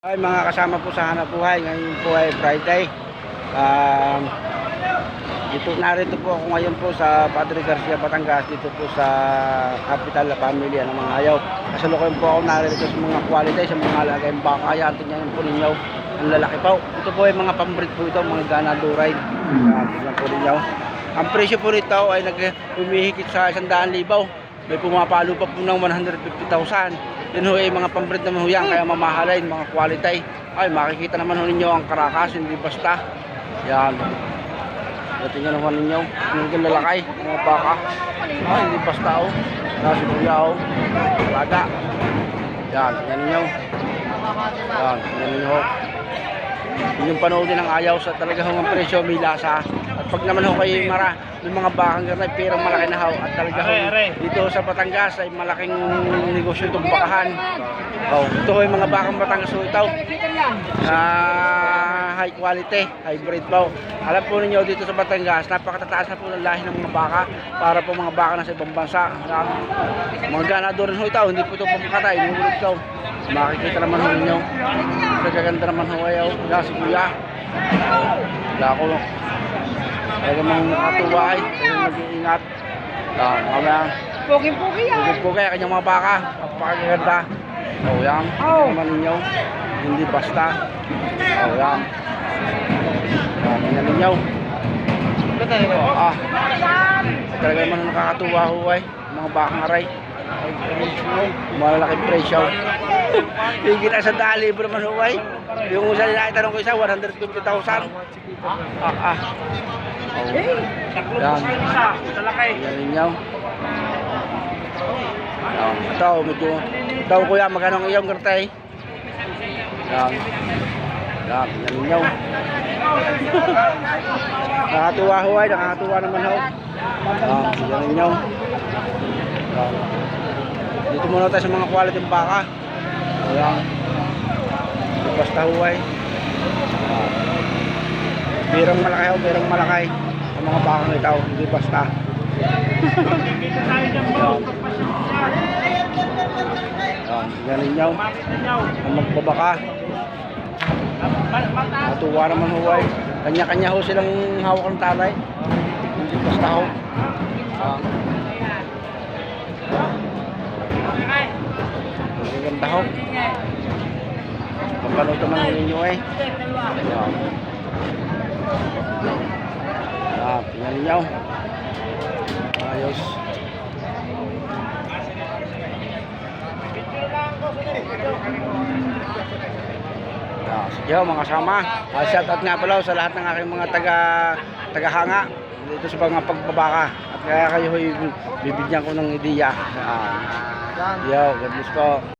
Ay mga kasama po sa hanap buhay, ngayon po ay Friday. Narito po ako ngayon po sa Padre Garcia, Batangas, dito po sa capital na pamilya ng mga ayaw. Kasalukuyan po ako narito sa mga quality, sa mga alagayang baka. Yan, tingnan po ninyo, ang lalaki po. Ito po ay mga pambreed po ito, mga ganado ride. Tingnan po ninyo. Ang presyo po nito ay humihigit sa 100,000. May pumapalo pa po ng 150,000. Yun ho ay mga pambreed naman ho yan, kaya mamahalain, mga quality. Ay, makikita naman ho ninyo ang karakas, hindi basta. Yan. Tingnan naman ninyo, yung lalakay, mga baka. Ay, hindi basta ho. Nasi kuya ho. Laga. Yan, tingnan ninyo. Yan, tingnan ninyo ho. Yung panoodin ng ayaw sa talaga hong presyo, may lasa. At pag naman ho kayo may mga bakang ganay, perang malaki na ho. At talaga ho, dito sa Batangas ay malaking negosyo itong bakahan. Ito ho yung mga bakang Batangas ho ito. High quality, hybrid po. Alam po ninyo dito sa Batangas, napakatataas na po ng lahi ng mga baka para po mga baka na sa ibang bansa. Mga ganado rin ho ito, hindi po ito pamakatay, inuulit ito. Makikita naman ho ninyo. Nagaganda naman ho ayaw. Wala si kuya. Wala ko. Talaga mga nakatuwa ay mag-iingat. Mamaya. Puging-pugi yan. Puging-pugi kanyang mga baka. Napakaganda. Yan. Naman ninyo. Hindi basta. Yan. Tingnan ninyo. Talaga naman nakakatuwa ho ay. Mga bakang aray. Malalaking presyo. Higit na sa dali bro naman huway. Yung isa nila itanong ko isa 150,000. Yan. Yan ninyo. Ito medyo. Ito kuya magkano ang iyong gartay. Yan. Yan ninyo. Nakatuwa huway. Nakatuwa naman ho. Yan ninyo. Dito muna tayo sa mga quality ng baka. Ayan. Basta huway. Birang malaki ho, birang malaki. Ang mga bakang ito, hindi basta. Galing nyo. Ang magbabaka. Natuwa naman huway. Kanya-kanya ho silang hawak ng tanay. Hindi basta ho. Ang ganda ho. Papanood naman ninyo eh. Tingnan ninyo. Ayos. Sige ho mga kasama. Shout out nga pala sa lahat ng aking mga tagahanga dito sa mga pagbabaka. At kaya kayo bibigyan ko ng ideya. Yo, God bless po.